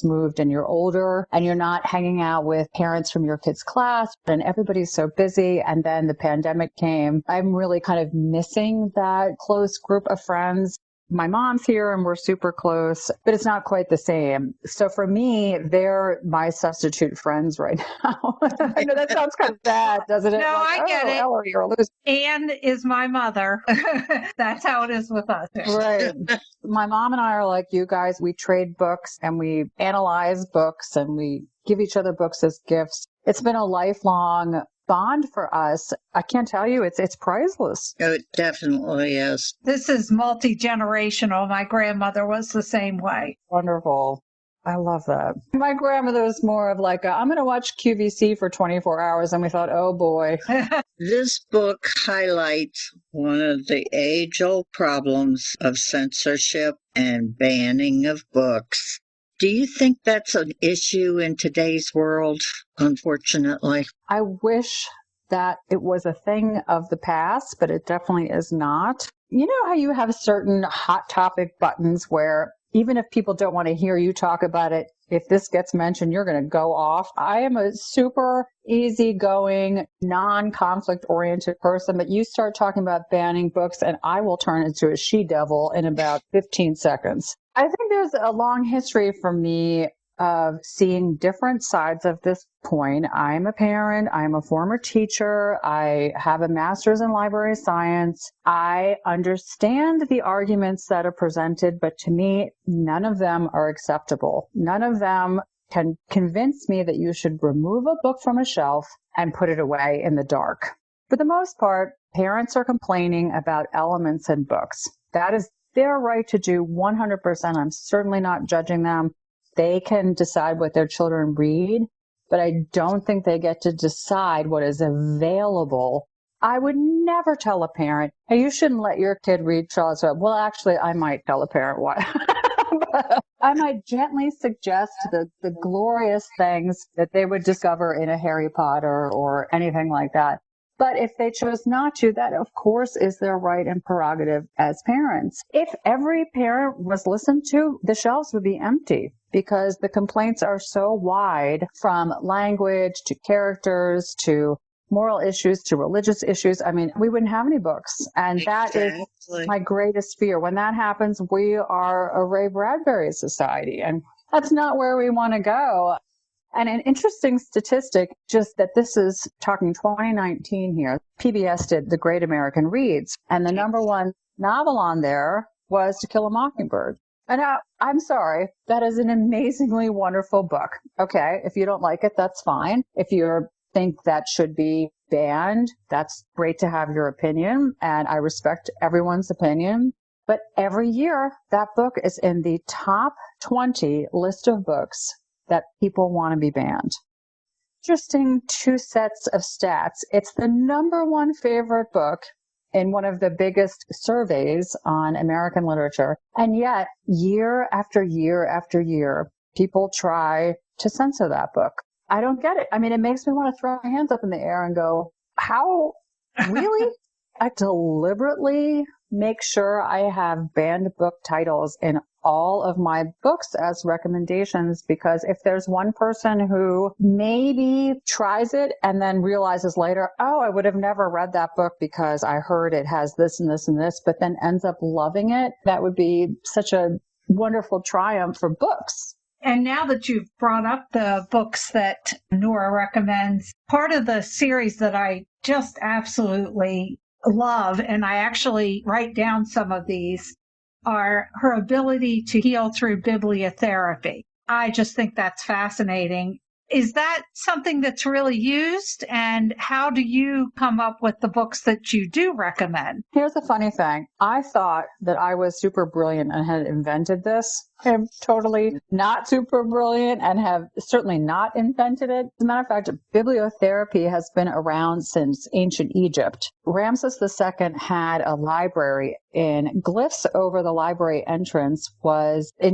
parents moved and you're older and you're not hanging out with parents from your kids' class and everybody's so busy. And then the pandemic came. I'm really kind of missing that close group of friends. My mom's here and we're super close, but it's not quite the same. So for me, they're my substitute friends right now. I know that sounds kind of bad, doesn't it? No, like, I get it. Ellery, you're a loser. Anne is my mother. That's how it is with us. Right. My mom and I are like you guys. We trade books and we analyze books and we give each other books as gifts. It's been a lifelong bond for us. I can't tell you, it's priceless. Oh, it definitely is. This is multi-generational. My grandmother was the same way. Wonderful. I love that. My grandmother was more of like, I'm going to watch QVC for 24 hours. And we thought, oh boy. This book highlights one of the age-old problems of censorship and banning of books. Do you think that's an issue in today's world, unfortunately? I wish that it was a thing of the past, but it definitely is not. You know how you have certain hot topic buttons where even if people don't want to hear you talk about it, if this gets mentioned, you're going to go off. I am a super easygoing, non-conflict oriented person, but you start talking about banning books and I will turn into a she-devil in about 15 seconds. I think there's a long history for me of seeing different sides of this point. I'm a parent. I'm a former teacher. I have a master's in library science. I understand the arguments that are presented, but to me, none of them are acceptable. None of them can convince me that you should remove a book from a shelf and put it away in the dark. For the most part, parents are complaining about elements in books. That is their right to do 100%. I'm certainly not judging them. They can decide what their children read, but I don't think they get to decide what is available. I would never tell a parent, hey, you shouldn't let your kid read Charlotte's Web. Well, actually, I might tell a parent what. I might gently suggest the glorious things that they would discover in a Harry Potter or anything like that. But if they chose not to, that of course is their right and prerogative as parents. If every parent was listened to, the shelves would be empty because the complaints are so wide, from language to characters to moral issues to religious issues. I mean, we wouldn't have any books. And that is my greatest fear. When that happens, we are a Ray Bradbury society. And that's not where we want to go. And an interesting statistic, just that this is talking 2019 here, PBS did The Great American Reads, and the number one novel on there was To Kill a Mockingbird. And I'm sorry, that is an amazingly wonderful book. Okay, if you don't like it, that's fine. If you think that should be banned, that's great to have your opinion, and I respect everyone's opinion. But every year, that book is in the top 20 list of books that people want to be banned. Interesting two sets of stats. It's the number one favorite book in one of the biggest surveys on American literature. And yet, year after year after year, people try to censor that book. I don't get it. I mean, it makes me want to throw my hands up in the air and go, how? Really? I deliberately make sure I have banned book titles in all of my books as recommendations, because if there's one person who maybe tries it and then realizes later, oh, I would have never read that book because I heard it has this and this and this, but then ends up loving it, that would be such a wonderful triumph for books. And now that you've brought up the books that Nora recommends, part of the series that I just absolutely love, and I actually write down some of these, are her ability to heal through bibliotherapy. I just think that's fascinating. Is that something that's really used? And how do you come up with the books that you do recommend? Here's the funny thing. I thought that I was super brilliant and had invented this. I'm totally not super brilliant and have certainly not invented it. As a matter of fact, bibliotherapy has been around since ancient Egypt. Ramses II had a library, and glyphs over the library entrance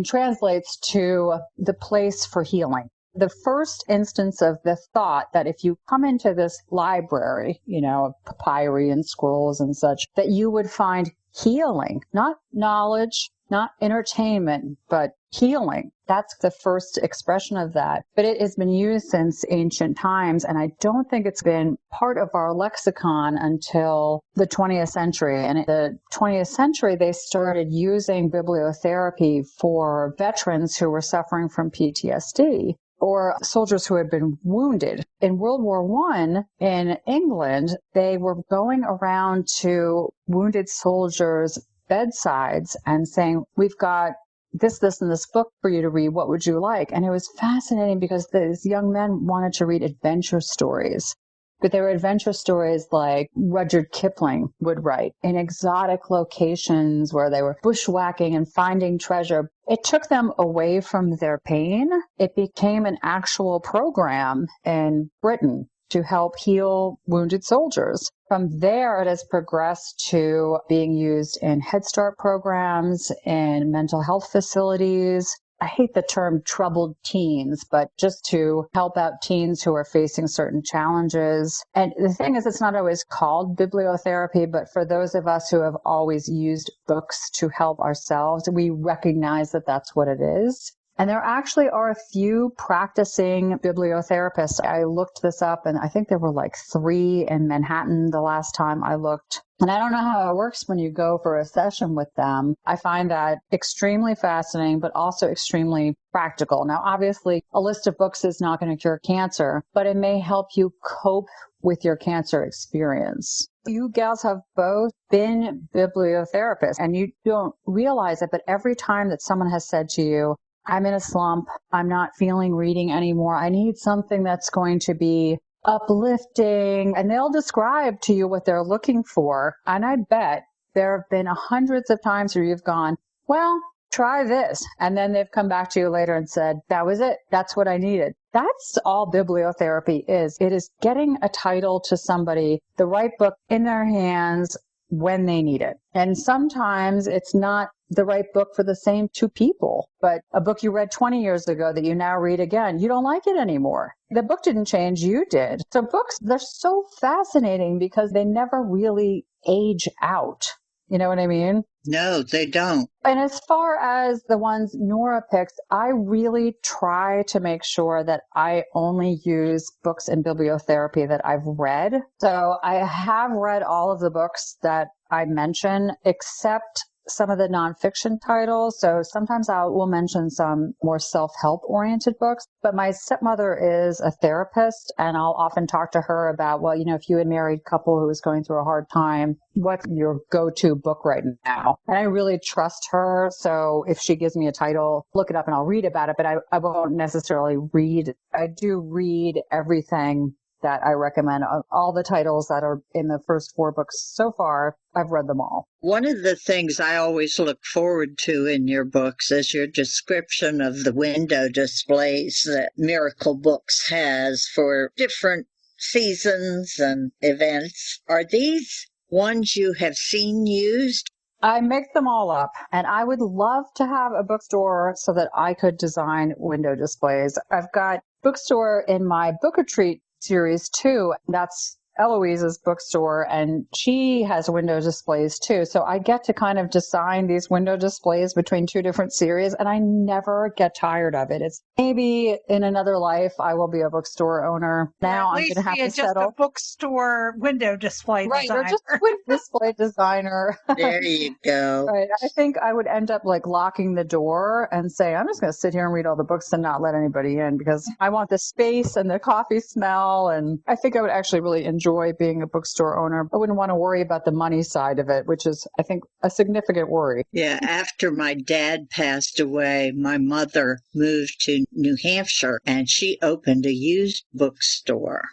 translates to the place for healing. The first instance of the thought that if you come into this library, of papyri and scrolls and such, that you would find healing, not knowledge, not entertainment, but healing. That's the first expression of that. But it has been used since ancient times, and I don't think it's been part of our lexicon until the 20th century. And in the 20th century, they started using bibliotherapy for veterans who were suffering from PTSD or soldiers who had been wounded. In World War I in England, they were going around to wounded soldiers' bedsides and saying, we've got this, and this book for you to read. What would you like? And it was fascinating because these young men wanted to read adventure stories. But they were adventure stories like Rudyard Kipling would write in exotic locations where they were bushwhacking and finding treasure. It took them away from their pain. It became an actual program in Britain to help heal wounded soldiers. From there, it has progressed to being used in Head Start programs, in mental health facilities. I hate the term troubled teens, but just to help out teens who are facing certain challenges. And the thing is, it's not always called bibliotherapy, but for those of us who have always used books to help ourselves, we recognize that that's what it is. And there actually are a few practicing bibliotherapists. I looked this up, and I think there were like 3 in Manhattan the last time I looked. And I don't know how it works when you go for a session with them. I find that extremely fascinating, but also extremely practical. Now, obviously, a list of books is not going to cure cancer, but it may help you cope with your cancer experience. You gals have both been bibliotherapists, and you don't realize it, but every time that someone has said to you, I'm in a slump, I'm not feeling reading anymore, I need something that's going to be uplifting, and they'll describe to you what they're looking for. And I bet there have been hundreds of times where you've gone, well, try this. And then they've come back to you later and said, that was it. That's what I needed. That's all bibliotherapy is. It is getting a title to somebody, the right book in their hands when they need it. And sometimes it's not the right book for the same 2 people, but a book you read 20 years ago that you now read again, you don't like it anymore. The book didn't change, you did. So books, they're so fascinating because they never really age out. You know what I mean? No, they don't. And as far as the ones Nora picks, I really try to make sure that I only use books in bibliotherapy that I've read. So I have read all of the books that I mention, except some of the nonfiction titles. So sometimes I will mention some more self-help oriented books, but my stepmother is a therapist, and I'll often talk to her about, well, if you're a married couple who is going through a hard time, what's your go-to book right now? And I really trust her. So if she gives me a title, look it up and I'll read about it, but I won't necessarily read. I do read everything that I recommend. All the titles that are in the first 4 books so far, I've read them all. One of the things I always look forward to in your books is your description of the window displays that Miracle Books has for different seasons and events. Are these ones you have seen used? I make them all up, and I would love to have a bookstore so that I could design window displays. I've got Bookstore in my Book Retreat series too. That's Eloise's bookstore, and she has window displays too. So I get to kind of design these window displays between 2 different series, and I never get tired of it. It's maybe in another life I will be a bookstore owner. Now I'm going to have to settle. Just a bookstore window display designer. Right, or just a window display designer. There you go. Right. I think I would end up like locking the door and say, I'm just going to sit here and read all the books and not let anybody in because I want the space and the coffee smell. And I think I would actually really enjoy being a bookstore owner. I wouldn't want to worry about the money side of it, which is, I think, a significant worry. Yeah, after my dad passed away, my mother moved to New Hampshire and she opened a used bookstore.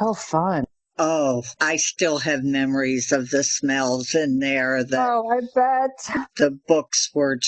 Oh, fun. Oh, I still have memories of the smells in there. Oh, I bet. The books were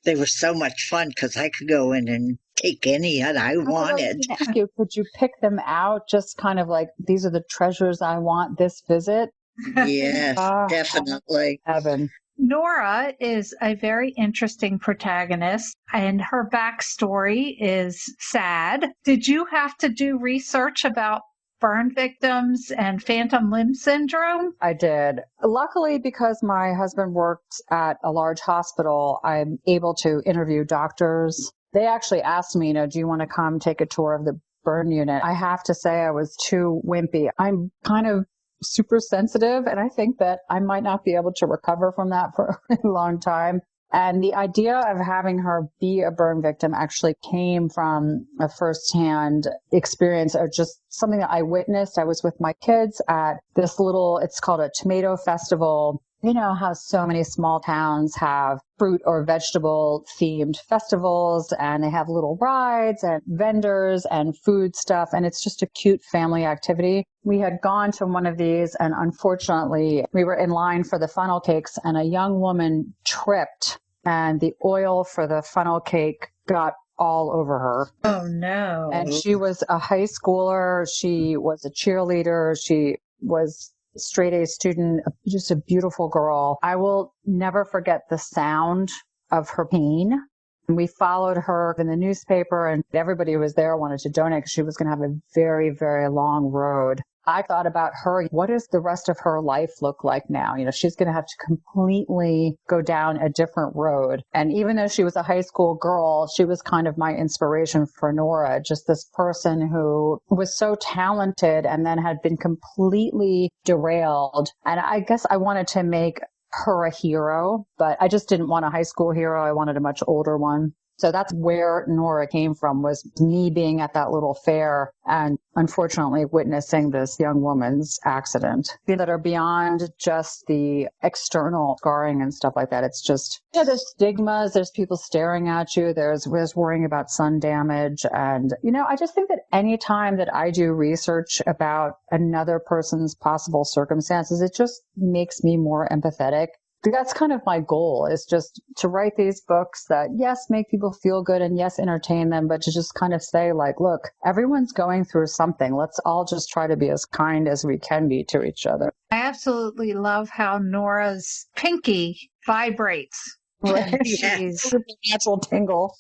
they were so much fun because I could go in and take any that I wanted. I ask you, could you pick them out just kind of like, these are the treasures I want this visit? Yes, definitely. Heaven. Nora is a very interesting protagonist, and her backstory is sad. Did you have to do research about burn victims and phantom limb syndrome? I did. Luckily, because my husband worked at a large hospital, I'm able to interview doctors. They actually asked me, do you want to come take a tour of the burn unit? I have to say I was too wimpy. I'm kind of super sensitive, and I think that I might not be able to recover from that for a long time. And the idea of having her be a burn victim actually came from a firsthand experience of just something that I witnessed. I was with my kids at this it's called a tomato festival. You know how so many small towns have fruit or vegetable themed festivals, and they have little rides and vendors and food stuff. And it's just a cute family activity. We had gone to one of these, and unfortunately we were in line for the funnel cakes, and a young woman tripped, and the oil for the funnel cake got all over her. Oh, no. And she was a high schooler. She was a cheerleader. She was a straight A student, just a beautiful girl. I will never forget the sound of her pain. And we followed her in the newspaper, and everybody who was there wanted to donate because she was going to have a very, very long road. I thought about her. What does the rest of her life look like now? She's going to have to completely go down a different road. And even though she was a high school girl, she was kind of my inspiration for Nora, just this person who was so talented and then had been completely derailed. And I guess I wanted to make her a hero, but I just didn't want a high school hero. I wanted a much older one. So that's where Nora came from, was me being at that little fair and unfortunately witnessing this young woman's accident that are beyond just the external scarring and stuff like that. It's just, there's stigmas, there's people staring at you, there's worrying about sun damage. And, I just think that any time that I do research about another person's possible circumstances, it just makes me more empathetic. That's kind of my goal, is just to write these books that, yes, make people feel good and yes, entertain them, but to just kind of say, like, look, everyone's going through something. Let's all just try to be as kind as we can be to each other. I absolutely love how Nora's pinky vibrates. Right. She's natural tingle.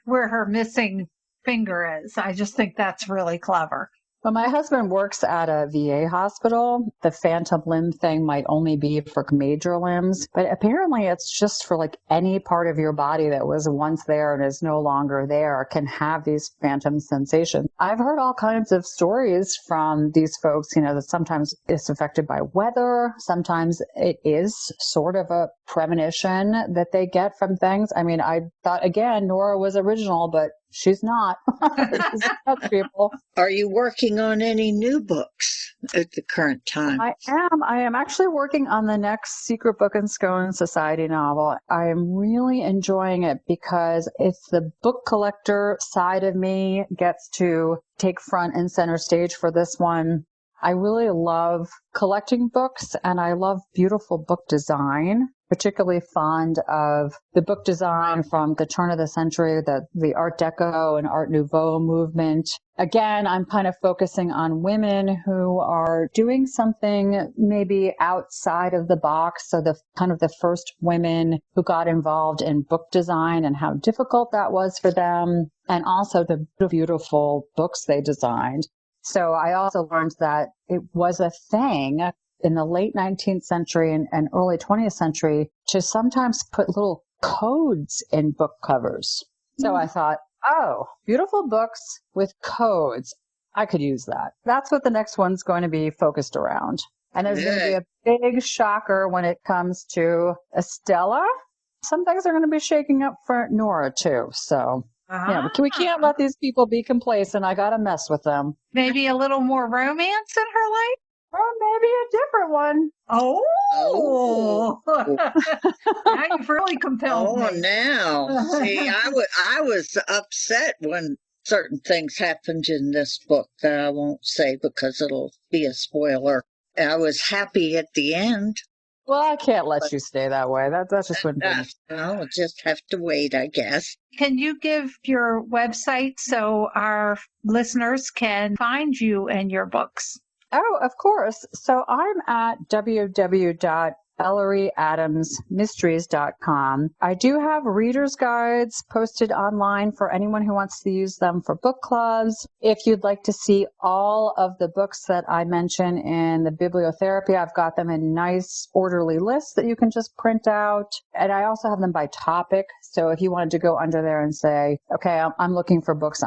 where her missing finger is. I just think that's really clever. Well, my husband works at a VA hospital. The phantom limb thing might only be for major limbs, but apparently it's just for like any part of your body that was once there and is no longer there can have these phantom sensations. I've heard all kinds of stories from these folks, that sometimes it's affected by weather. Sometimes it is sort of a premonition that they get from things. I mean, I thought, again, Nora was original, but she's not. People. Are you working on any new books at the current time? I am actually working on the next Secret Book and Scone Society novel. I am really enjoying it because it's the book collector side of me gets to take front and center stage for this one. I really love collecting books, and I love beautiful book design. Particularly fond of the book design from the turn of the century, the Art Deco and Art Nouveau movement. Again, I'm kind of focusing on women who are doing something maybe outside of the box. So the kind of the first women who got involved in book design and how difficult that was for them, and also the beautiful books they designed. So I also learned that it was a thing in the late 19th century and early 20th century to sometimes put little codes in book covers. So I thought, beautiful books with codes. I could use that. That's what the next one's going to be focused around. And there's going to be a big shocker when it comes to Estella. Some things are going to be shaking up for Nora too. So we can't let these people be complacent. I got to mess with them. Maybe a little more romance in her life? Or maybe a different one. Oh. Now you've really compelled me. Now. See, I was upset when certain things happened in this book that I won't say because it'll be a spoiler. I was happy at the end. Well, I can't let you stay that way. That just wouldn't be. I'll just have to wait, I guess. Can you give your website so our listeners can find you and your books? Oh, of course. So I'm at www ElleryAdamsMysteries.com. I do have reader's guides posted online for anyone who wants to use them for book clubs. If you'd like to see all of the books that I mention in the Bibliotherapy, I've got them in nice orderly lists that you can just print out. And I also have them by topic. So if you wanted to go under there and say, okay, I'm looking for books